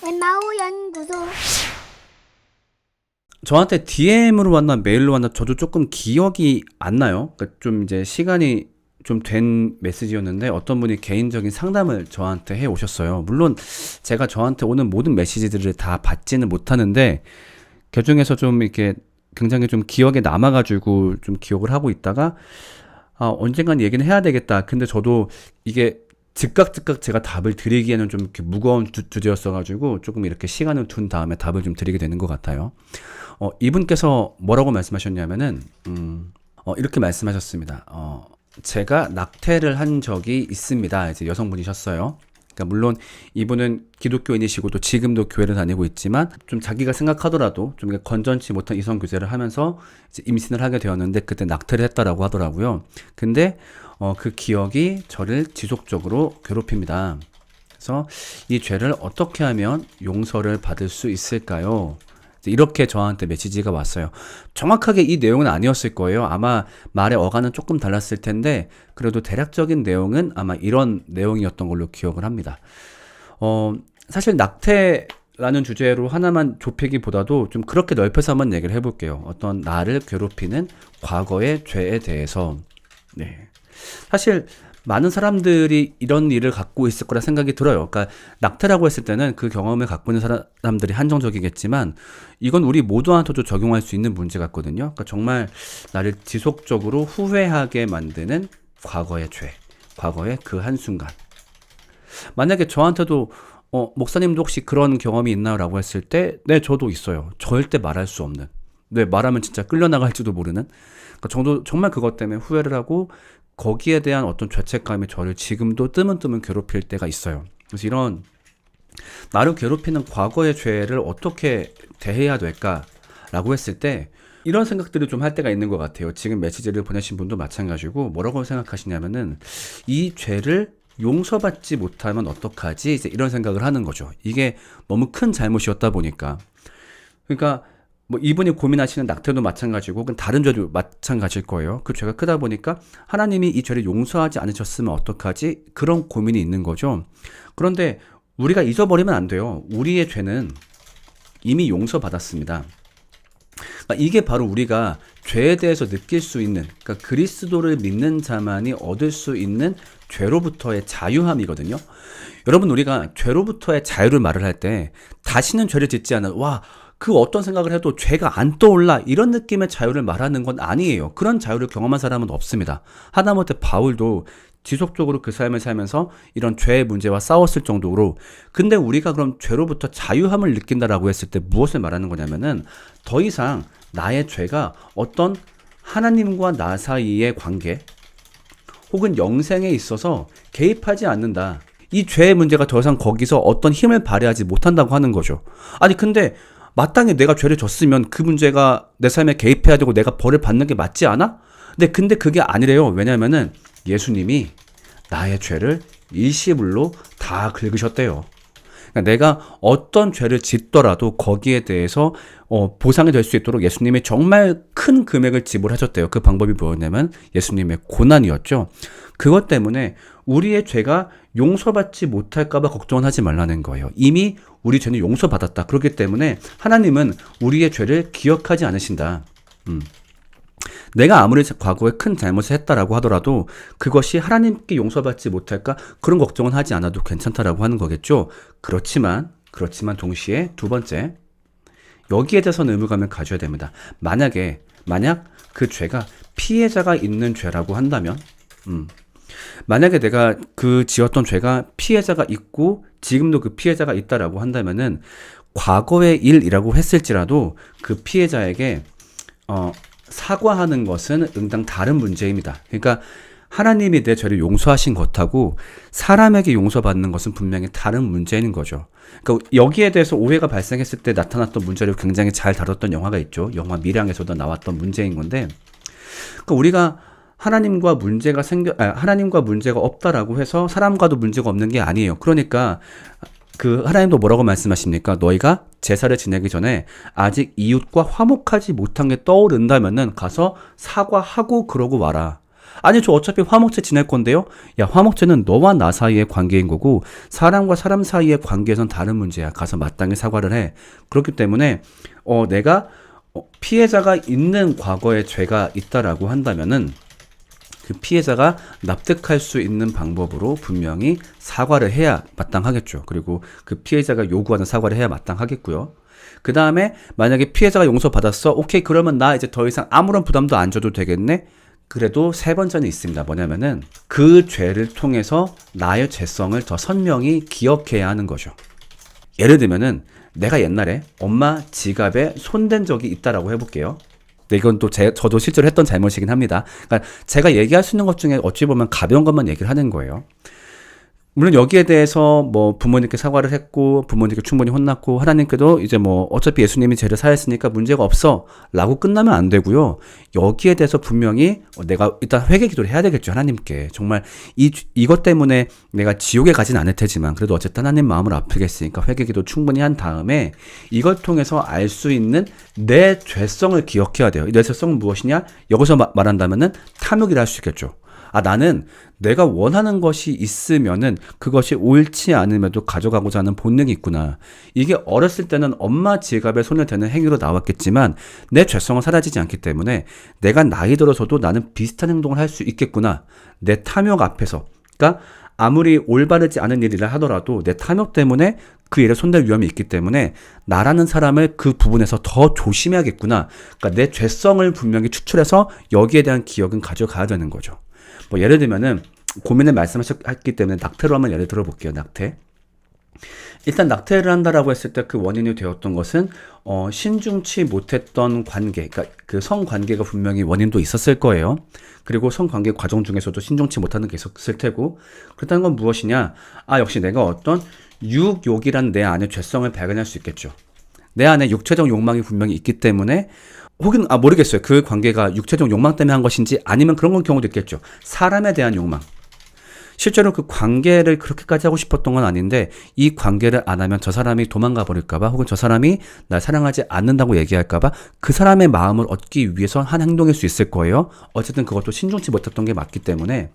엠마오 연구소. 저한테 DM으로 왔나 메일로 왔나 저도 조금 기억이 안 나요. 그러니까 좀 이제 시간이 좀 된 메시지였는데 어떤 분이 개인적인 상담을 저한테 해 오셨어요. 물론 제가 저한테 오는 모든 메시지들을 다 받지는 못하는데 그중에서 좀 이렇게 굉장히 좀 기억에 남아가지고 좀 기억을 하고 있다가 언젠간 얘기는 해야 되겠다. 근데 저도 이게 즉각 제가 답을 드리기에는 좀 이렇게 무거운 주제였어가지고 조금 이렇게 시간을 둔 다음에 답을 좀 드리게 되는 것 같아요. 이분께서 뭐라고 말씀하셨냐면은, 이렇게 말씀하셨습니다. 제가 낙태를 한 적이 있습니다. 이제 여성분이셨어요. 그러니까 물론 이분은 기독교인이시고 또 지금도 교회를 다니고 있지만 좀 자기가 생각하더라도 좀 건전치 못한 이성 교제를 하면서 이제 임신을 하게 되었는데 그때 낙태를 했다라고 하더라고요. 근데 그 기억이 저를 지속적으로 괴롭힙니다. 그래서 이 죄를 어떻게 하면 용서를 받을 수 있을까요? 이렇게 저한테 메시지가 왔어요. 정확하게 이 내용은 아니었을 거예요. 아마 말의 어간은 조금 달랐을 텐데 그래도 대략적인 내용은 아마 이런 내용이었던 걸로 기억을 합니다. 사실 낙태라는 주제로 하나만 좁히기보다도 좀 그렇게 넓혀서 한번 얘기를 해볼게요. 어떤 나를 괴롭히는 과거의 죄에 대해서. 네. 사실 많은 사람들이 이런 일을 갖고 있을 거라 생각이 들어요. 그러니까 낙태라고 했을 때는 그 경험을 갖고 있는 사람들이 한정적이겠지만 이건 우리 모두한테도 적용할 수 있는 문제 같거든요. 그러니까 정말 나를 지속적으로 후회하게 만드는 과거의 죄, 과거의 그 한순간. 만약에 저한테도 목사님도 혹시 그런 경험이 있나요? 라고 했을 때 네, 저도 있어요. 절대 말할 수 없는. 네, 말하면 진짜 끌려나갈지도 모르는. 그러니까 저도 정말 그것 때문에 후회를 하고 거기에 대한 어떤 죄책감이 저를 지금도 뜨문뜨문 괴롭힐 때가 있어요. 그래서 이런 나를 괴롭히는 과거의 죄를 어떻게 대해야 될까라고 했을 때 이런 생각들을 좀 할 때가 있는 것 같아요. 지금 메시지를 보내신 분도 마찬가지고 뭐라고 생각하시냐면은 이 죄를 용서받지 못하면 어떡하지? 이제 이런 생각을 하는 거죠. 이게 너무 큰 잘못이었다 보니까. 그러니까 뭐 이분이 고민하시는 낙태도 마찬가지고 혹은 다른 죄도 마찬가지일 거예요. 그 죄가 크다 보니까 하나님이 이 죄를 용서하지 않으셨으면 어떡하지? 그런 고민이 있는 거죠. 그런데 우리가 잊어버리면 안 돼요. 우리의 죄는 이미 용서받았습니다. 그러니까 이게 바로 우리가 죄에 대해서 느낄 수 있는, 그러니까 그리스도를 믿는 자만이 얻을 수 있는 죄로부터의 자유함이거든요. 여러분, 우리가 죄로부터의 자유를 말을 할 때 다시는 죄를 짓지 않은 그 어떤 생각을 해도 죄가 안 떠올라 이런 느낌의 자유를 말하는 건 아니에요. 그런 자유를 경험한 사람은 없습니다. 하다못해 바울도 지속적으로 그 삶을 살면서 이런 죄의 문제와 싸웠을 정도로. 근데 우리가 그럼 죄로부터 자유함을 느낀다라고 했을 때 무엇을 말하는 거냐면은 더 이상 나의 죄가 어떤 하나님과 나 사이의 관계 혹은 영생에 있어서 개입하지 않는다. 이 죄의 문제가 더 이상 거기서 어떤 힘을 발휘하지 못한다고 하는 거죠. 아니 근데 마땅히 내가 죄를 졌으면 그 문제가 내 삶에 개입해야 되고 내가 벌을 받는 게 맞지 않아? 근데 그게 아니래요. 왜냐면은 예수님이 나의 죄를 일시불로 다 긁으셨대요. 그러니까 내가 어떤 죄를 짓더라도 거기에 대해서 보상이 될 수 있도록 예수님이 정말 큰 금액을 지불하셨대요. 그 방법이 뭐였냐면 예수님의 고난이었죠. 그것 때문에 우리의 죄가 용서받지 못할까봐 걱정은 하지 말라는 거예요. 이미 우리 죄는 용서받았다. 그렇기 때문에 하나님은 우리의 죄를 기억하지 않으신다. 내가 아무리 과거에 큰 잘못을 했다라고 하더라도 그것이 하나님께 용서받지 못할까? 그런 걱정은 하지 않아도 괜찮다라고 하는 거겠죠. 그렇지만 동시에 두 번째, 여기에 대해서는 의무감을 가져야 됩니다. 만약 그 죄가 피해자가 있는 죄라고 한다면, 만약에 내가 그 지었던 죄가 피해자가 있고 지금도 그 피해자가 있다라고 한다면은 과거의 일이라고 했을지라도 그 피해자에게 사과하는 것은 응당 다른 문제입니다. 그러니까 하나님이 내 죄를 용서하신 것하고 사람에게 용서받는 것은 분명히 다른 문제인 거죠. 그러니까 여기에 대해서 오해가 발생했을 때 나타났던 문제를 굉장히 잘 다뤘던 영화가 있죠. 영화 밀양에서도 나왔던 문제인 건데, 그러니까 우리가 하나님과 문제가 없다라고 해서 사람과도 문제가 없는 게 아니에요. 그러니까 그 하나님도 뭐라고 말씀하십니까? 너희가 제사를 지내기 전에 아직 이웃과 화목하지 못한 게 떠오른다면은 가서 사과하고 그러고 와라. 아니 저 어차피 화목제 지낼 건데요. 야, 화목제는 너와 나 사이의 관계인 거고 사람과 사람 사이의 관계에선 다른 문제야. 가서 마땅히 사과를 해. 그렇기 때문에 내가 피해자가 있는 과거에 죄가 있다라고 한다면은 그 피해자가 납득할 수 있는 방법으로 분명히 사과를 해야 마땅하겠죠. 그리고 그 피해자가 요구하는 사과를 해야 마땅하겠고요. 그 다음에 만약에 피해자가 용서받았어. 오케이, 그러면 나 이제 더 이상 아무런 부담도 안 줘도 되겠네. 그래도 세 번째는 있습니다. 뭐냐면은 그 죄를 통해서 나의 죄성을 더 선명히 기억해야 하는 거죠. 예를 들면은 내가 옛날에 엄마 지갑에 손댄 적이 있다라고 해볼게요. 근데 이건 또 저도 실제로 했던 잘못이긴 합니다. 그러니까 제가 얘기할 수 있는 것 중에 어찌 보면 가벼운 것만 얘기를 하는 거예요. 물론 여기에 대해서 뭐 부모님께 사과를 했고 부모님께 충분히 혼났고 하나님께도 이제 뭐 어차피 예수님이 죄를 사했으니까 문제가 없어 라고 끝나면 안 되고요. 여기에 대해서 분명히 내가 일단 회개 기도를 해야 되겠죠. 하나님께 정말 이것 때문에 내가 지옥에 가진 않을 테지만 그래도 어쨌든 하나님 마음을 아프게 했으니까 회개 기도 충분히 한 다음에 이걸 통해서 알 수 있는 내 죄성을 기억해야 돼요. 내 죄성은 무엇이냐? 여기서 말한다면은 탐욕이라 할 수 있겠죠. 나는 내가 원하는 것이 있으면은 그것이 옳지 않음에도 가져가고자 하는 본능이 있구나. 이게 어렸을 때는 엄마 지갑에 손을 대는 행위로 나왔겠지만 내 죄성은 사라지지 않기 때문에 내가 나이 들어서도 나는 비슷한 행동을 할 수 있겠구나. 내 탐욕 앞에서. 그러니까 아무리 올바르지 않은 일이라 하더라도 내 탐욕 때문에 그 일에 손댈 위험이 있기 때문에 나라는 사람을 그 부분에서 더 조심해야겠구나. 그러니까 내 죄성을 분명히 추출해서 여기에 대한 기억은 가져가야 되는 거죠. 뭐 예를 들면은 고민을 말씀하셨기 때문에 낙태로 한번 예를 들어볼게요. 낙태. 일단 낙태를 한다라고 했을 때 그 원인이 되었던 것은 신중치 못했던 관계, 그러니까 그 성관계가 분명히 원인도 있었을 거예요. 그리고 성관계 과정 중에서도 신중치 못하는 게 있었을 테고, 그렇다는 건 무엇이냐? 역시 내가 어떤 육욕이란 내 안에 죄성을 발견할 수 있겠죠. 내 안에 육체적 욕망이 분명히 있기 때문에 혹은 모르겠어요. 그 관계가 육체적 욕망 때문에 한 것인지 아니면 그런 경우도 있겠죠. 사람에 대한 욕망. 실제로 그 관계를 그렇게까지 하고 싶었던 건 아닌데 이 관계를 안 하면 저 사람이 도망가 버릴까 봐 혹은 저 사람이 날 사랑하지 않는다고 얘기할까 봐 그 사람의 마음을 얻기 위해서 한 행동일 수 있을 거예요. 어쨌든 그것도 신중치 못했던 게 맞기 때문에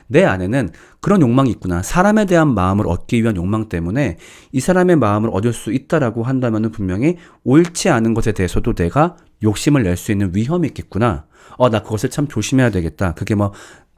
내 안에는 그런 욕망이 있구나. 사람에 대한 마음을 얻기 위한 욕망 때문에 이 사람의 마음을 얻을 수 있다라고 한다면 분명히 옳지 않은 것에 대해서도 내가 욕심을 낼 수 있는 위험이 있겠구나. 나 그것을 참 조심해야 되겠다. 그게 뭐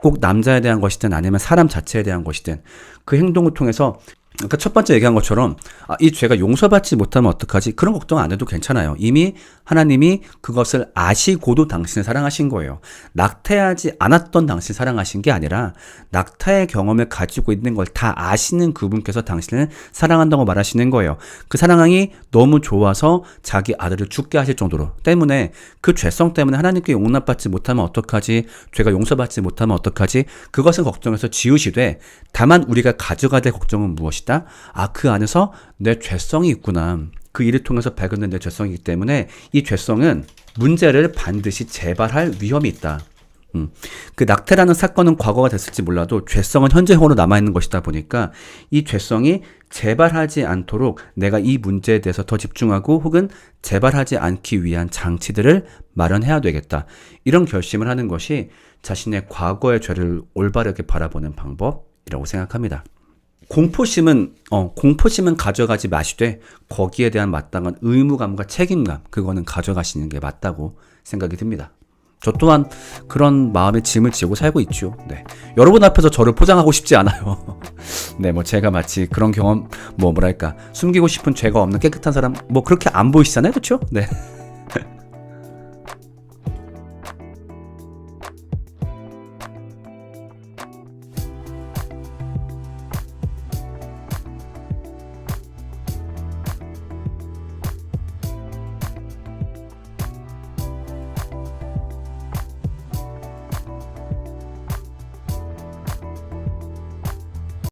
꼭 남자에 대한 것이든 아니면 사람 자체에 대한 것이든 그 행동을 통해서 그러니까 첫 번째 얘기한 것처럼 이 죄가 용서받지 못하면 어떡하지? 그런 걱정 안 해도 괜찮아요. 이미 하나님이 그것을 아시고도 당신을 사랑하신 거예요. 낙태하지 않았던 당신을 사랑하신 게 아니라 낙태의 경험을 가지고 있는 걸 다 아시는 그분께서 당신을 사랑한다고 말하시는 거예요. 그 사랑이 너무 좋아서 자기 아들을 죽게 하실 정도로 때문에 그 죄성 때문에 하나님께 용납받지 못하면 어떡하지? 죄가 용서받지 못하면 어떡하지? 그것은 걱정해서 지우시되 다만 우리가 가져가야 될 걱정은 무엇이다? 그 안에서 내 죄성이 있구나. 그 일을 통해서 발견된 내 죄성이기 때문에 이 죄성은 문제를 반드시 재발할 위험이 있다. 그 낙태라는 사건은 과거가 됐을지 몰라도 죄성은 현재형으로 남아있는 것이다 보니까 이 죄성이 재발하지 않도록 내가 이 문제에 대해서 더 집중하고 혹은 재발하지 않기 위한 장치들을 마련해야 되겠다. 이런 결심을 하는 것이 자신의 과거의 죄를 올바르게 바라보는 방법이라고 생각합니다. 공포심은 가져가지 마시되 거기에 대한 마땅한 의무감과 책임감 그거는 가져가시는 게 맞다고 생각이 듭니다. 저 또한 그런 마음의 짐을 지고 살고 있죠. 네. 여러분 앞에서 저를 포장하고 싶지 않아요. 네, 뭐 제가 마치 그런 경험, 뭐랄까 숨기고 싶은 죄가 없는 깨끗한 사람, 뭐 그렇게 안 보이시잖아요, 그렇죠? 네.